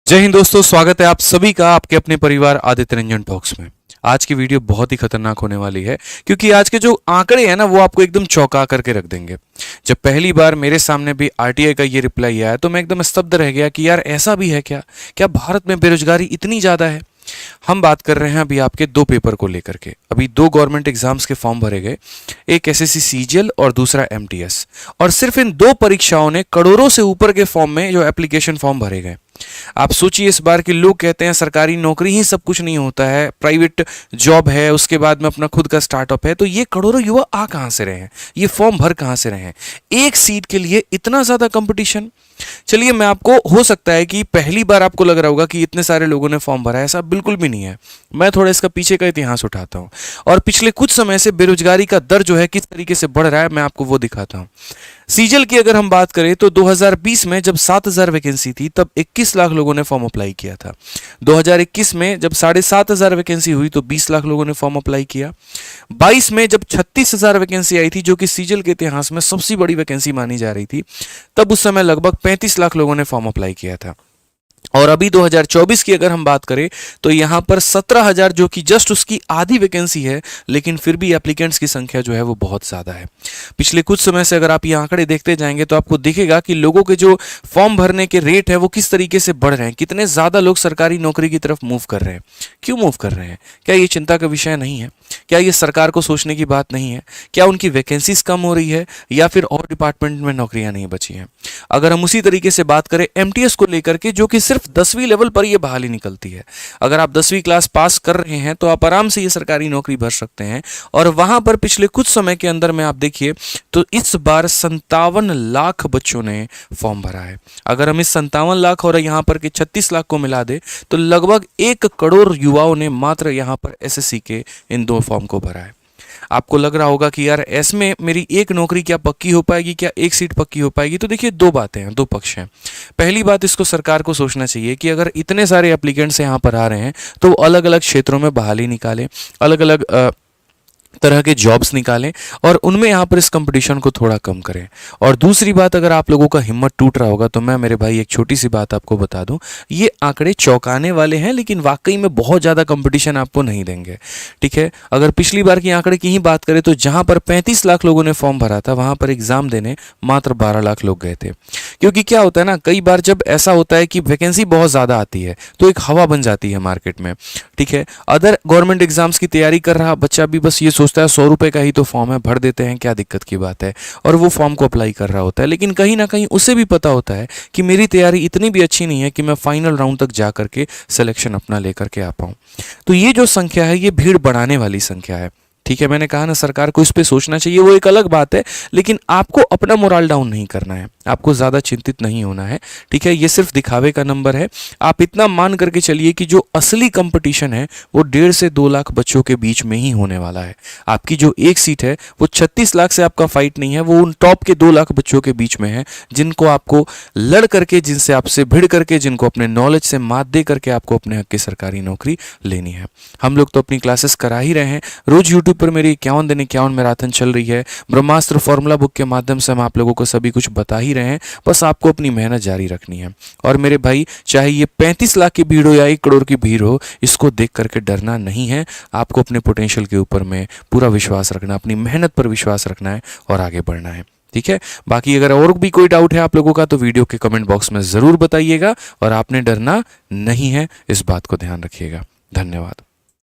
जय हिंद दोस्तों, स्वागत है आप सभी का आपके अपने परिवार आदित्य रंजन टॉक्स में। आज की वीडियो बहुत ही खतरनाक होने वाली है क्योंकि आज के जो आंकड़े हैं ना वो आपको एकदम चौंका करके रख देंगे। जब पहली बार मेरे सामने भी आरटीआई का ये रिप्लाई आया तो मैं एकदम स्तब्ध रह गया कि यार ऐसा भी है क्या? क्या भारत में बेरोजगारी इतनी ज्यादा है? हम बात कर रहे हैं अभी आपके दो पेपर को लेकर के। अभी दो गवर्नमेंट एग्जाम्स के फॉर्म भरे गए, एक एसएससी सीजीएल और दूसरा एमटीएस, और सिर्फ इन दो परीक्षाओं ने करोड़ों से ऊपर के फॉर्म में जो एप्लीकेशन फॉर्म भरे गए। आप सोचिए इस बार के लोग कहते हैं सरकारी नौकरी ही सब कुछ नहीं होता है, प्राइवेट जॉब है, उसके बाद में अपना खुद का स्टार्टअप है। तो ये करोड़ों युवा आ कहां से रहे हैं, ये फॉर्म भर कहां से रहे हैं? एक सीट के लिए इतना ज्यादा कंपटीशन। चलिए, मैं आपको, हो सकता है कि पहली बार आपको लग रहा होगा कि इतने सारे लोगों ने फॉर्म भरा है, ऐसा बिल्कुल भी नहीं है। मैं थोड़ा इसका पीछे का इतिहास उठाता हूं और पिछले कुछ समय से बेरोजगारी का दर जो है किस तरीके से बढ़ रहा है मैं आपको वो दिखाता हूं। सीजल की अगर हम बात करें तो 2020 में जब 7,000 वैकेंसी थी तब 21 लाख लोगों ने फॉर्म अप्लाई किया था। 2021 में जब 7,500 वैकेंसी हुई तो 20 लाख लोगों ने फॉर्म अप्लाई किया। 22 में जब 36,000 वैकेंसी आई थी, जो कि सीजल के इतिहास में सबसे बड़ी वैकेंसी मानी जा रही थी, तब उस समय लगभग 35 लाख लोगों ने फॉर्म अप्लाई किया था। और अभी 2024 की अगर हम बात करें तो यहां पर 17,000, जो कि जस्ट उसकी आधी वैकेंसी है, लेकिन फिर भी एप्लीकेंट्स की संख्या जो है वो बहुत ज्यादा है। पिछले कुछ समय से अगर आप ये आंकड़े देखते जाएंगे तो आपको दिखेगा कि लोगों के जो फॉर्म भरने के रेट है वो किस तरीके से बढ़ रहे हैं, कितने ज्यादा लोग सरकारी नौकरी की तरफ मूव कर रहे हैं। क्यों मूव कर रहे हैं? क्या ये चिंता का विषय नहीं है? क्या ये सरकार को सोचने की बात नहीं है? क्या उनकी वैकेंसीज कम हो रही है या फिर और डिपार्टमेंट में नौकरियां नहीं बची हैं? अगर हम उसी तरीके से बात करें एमटीएस को लेकर के, जो कि सिर्फ 10वीं लेवल पर यह बहाली निकलती है। अगर आप 10वीं क्लास पास कर रहे हैं तो आप आराम से ये सरकारी नौकरी भर सकते हैं। और वहां पर पिछले कुछ समय के अंदर में आप देखिए तो इस बार 57 लाख बच्चों ने फॉर्म भरा है। अगर हम इस 57 लाख और यहां पर के 36 लाख को मिला दे तो लगभग 1 करोड़ युवाओं ने मात्र यहां पर एसएससी के इन दो फॉर्म को भरा है। आपको लग रहा होगा कि यार इसमें मेरी एक नौकरी क्या पक्की हो पाएगी, क्या एक सीट पक्की हो पाएगी? तो देखिए, दो बातें हैं, दो पक्ष हैं। पहली बात, इसको सरकार को सोचना चाहिए कि अगर इतने सारे एप्लीकेंट्स यहाँ पर आ रहे हैं तो अलग अलग क्षेत्रों में बहाली निकालें, अलग अलग तरह के जॉब्स निकालें और उनमें यहाँ पर इस कंपटीशन को थोड़ा कम करें। और दूसरी बात, अगर आप लोगों का हिम्मत टूट रहा होगा तो मैं, मेरे भाई, एक छोटी सी बात आपको बता दूं, ये आंकड़े चौंकाने वाले हैं लेकिन वाकई में बहुत ज़्यादा कंपटीशन आपको नहीं देंगे। ठीक है, अगर पिछली बार की आंकड़े की ही बात करें तो जहाँ पर 35 लाख लोगों ने फॉर्म भरा था वहाँ पर एग्जाम देने मात्र 12 लाख लोग गए थे। क्योंकि क्या होता है ना, कई बार जब ऐसा होता है कि वैकेंसी बहुत ज़्यादा आती है तो एक हवा बन जाती है मार्केट में। ठीक है, अदर गवर्नमेंट एग्जाम्स की तैयारी कर रहा बच्चा भी बस ये सोचता है 100 रुपए का ही तो फॉर्म है, भर देते हैं, क्या दिक्कत की बात है, और वो फॉर्म को अप्लाई कर रहा होता है। लेकिन कहीं ना कहीं उसे भी पता होता है कि मेरी तैयारी इतनी भी अच्छी नहीं है कि मैं फाइनल राउंड तक जा करके सिलेक्शन अपना लेकर के आ पाऊं। तो ये जो संख्या है ये भीड़ बढ़ाने वाली संख्या है। ठीक है, मैंने कहा ना, सरकार को इस पे सोचना चाहिए, वो एक अलग बात है, लेकिन आपको अपना मोरल डाउन नहीं करना है, आपको ज्यादा चिंतित नहीं होना है। ठीक है, ये सिर्फ दिखावे का नंबर है। आप इतना मान करके चलिए कि जो असली कंपटीशन है वो 1.5 से 2 लाख बच्चों के बीच में ही होने वाला है। आपकी जो एक सीट है वो 36 लाख से आपका फाइट नहीं है, वो उन टॉप के 2 लाख बच्चों के बीच में है, जिनको आपको लड़ करके, जिनसे आपसे भिड़ करके, जिनको अपने नॉलेज से मात दे करके आपको अपने हक की सरकारी नौकरी लेनी है। हम लोग तो अपनी क्लासेस करा ही रहे हैं। रोज यूट्यूब पर मेरी 51 दिन 51 मैराथन चल रही है। ब्रह्मास्त्र फॉर्मूला बुक के माध्यम से हम आप लोगों को सभी कुछ बता ही रहे हैं, बस आपको अपनी मेहनत जारी रखनी है। और मेरे भाई, चाहे ये 35 लाख की भीड़ हो या 1 करोड़ की भीड़ हो, इसको देख करके डरना नहीं है। आपको अपने पोटेंशियल के ऊपर में पूरा विश्वास रखना, अपनी मेहनत पर विश्वास रखना है और आगे बढ़ना है। ठीक है, बाकी अगर और भी कोई डाउट है आप लोगों का तो वीडियो के कमेंट बॉक्स में जरूर बताइएगा, और आपने डरना नहीं है, इस बात को ध्यान रखिएगा। धन्यवाद।